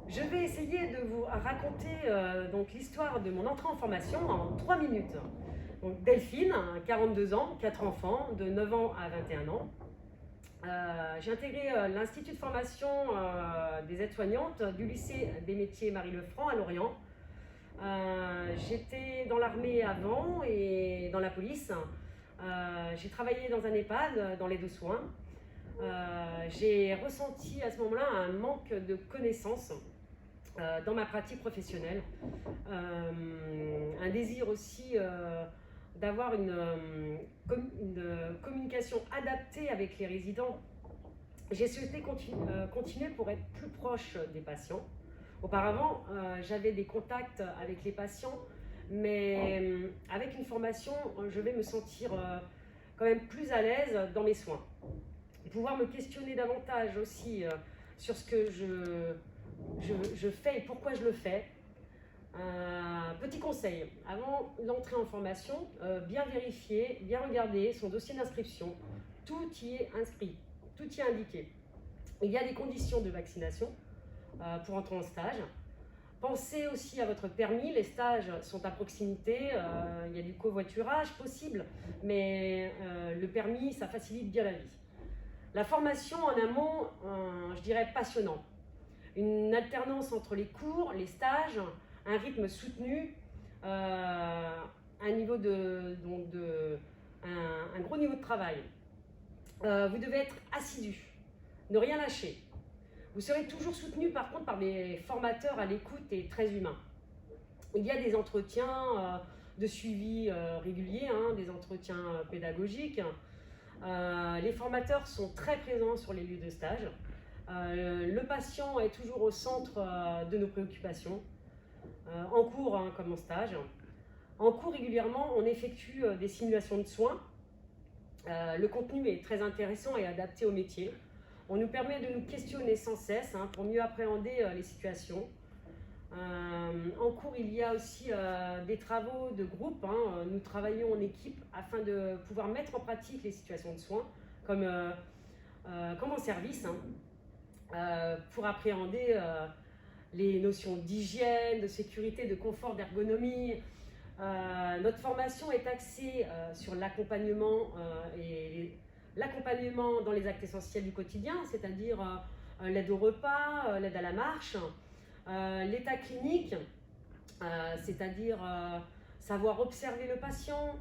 Je vais essayer de vous raconter donc l'histoire de mon entrée en formation en 3 minutes. Donc Delphine, 42 ans, 4 enfants, de 9 ans à 21 ans. J'ai intégré l'Institut de formation des aides-soignantes du lycée des métiers Marie-Lefranc à Lorient. J'étais dans l'armée avant et dans la police. J'ai travaillé dans un EHPAD, dans l'aide aux soins. J'ai ressenti à ce moment-là un manque de connaissances dans ma pratique professionnelle. Un désir aussi d'avoir une communication adaptée avec les résidents. J'ai souhaité continuer pour être plus proche des patients. Auparavant, j'avais des contacts avec les patients, mais avec une formation, je vais me sentir quand même plus à l'aise dans mes soins. Pouvoir me questionner davantage aussi sur ce que je fais et pourquoi je le fais. Petit conseil, avant l'entrée en formation, bien vérifier, bien regarder son dossier d'inscription. Tout y est inscrit, tout y est indiqué. Il y a des conditions de vaccination pour entrer en stage. Pensez aussi à votre permis, les stages sont à proximité, il y a du covoiturage possible, mais le permis, ça facilite bien la vie. La formation en amont, je dirais passionnant. Une alternance entre les cours, les stages, un rythme soutenu, un gros niveau de travail. Vous devez être assidu, ne rien lâcher. Vous serez toujours soutenu par contre par des formateurs à l'écoute et très humains. Il y a des entretiens de suivi réguliers, des entretiens pédagogiques. Les formateurs sont très présents sur les lieux de stage. Le patient est toujours au centre de nos préoccupations, en cours comme en stage. En cours, régulièrement, on effectue des simulations de soins. Le contenu est très intéressant et adapté au métier. On nous permet de nous questionner sans cesse pour mieux appréhender les situations. En cours, il y a aussi des travaux de groupe. Nous travaillons en équipe afin de pouvoir mettre en pratique les situations de soins, comme en service, pour appréhender les notions d'hygiène, de sécurité, de confort, d'ergonomie. Notre formation est axée sur l'accompagnement l'accompagnement dans les actes essentiels du quotidien, c'est-à-dire l'aide au repas, l'aide à la marche, l'état clinique, c'est-à-dire savoir observer le patient,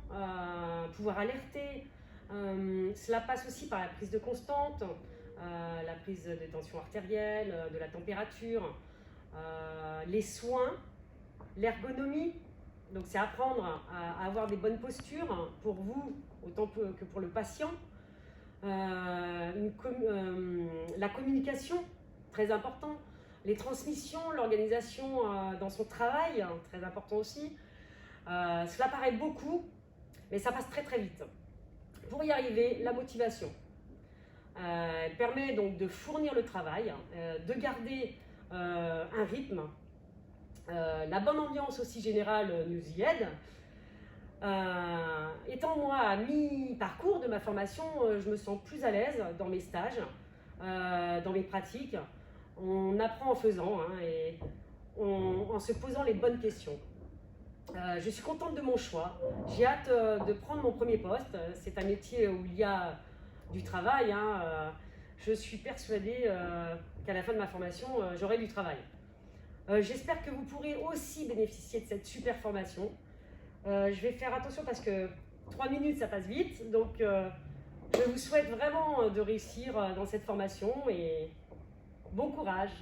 pouvoir alerter. Cela passe aussi par la prise de constante, la prise de tension artérielle, de la température, les soins, l'ergonomie. Donc c'est apprendre à avoir des bonnes postures pour vous autant que pour le patient. La communication, très important. Les transmissions, l'organisation dans son travail, très important aussi. Cela paraît beaucoup, mais ça passe très très vite. Pour y arriver, la motivation. Elle permet donc de fournir le travail, de garder un rythme. La bonne ambiance aussi générale nous y aide. Étant moi à mi-parcours de ma formation, je me sens plus à l'aise dans mes stages, dans mes pratiques. On apprend en faisant et en se posant les bonnes questions. Je suis contente de mon choix. J'ai hâte de prendre mon premier poste. C'est un métier où il y a du travail. Je suis persuadée qu'à la fin de ma formation, j'aurai du travail. J'espère que vous pourrez aussi bénéficier de cette super formation. Je vais faire attention parce que 3 minutes, ça passe vite. Donc, je vous souhaite vraiment de réussir dans cette formation et bon courage.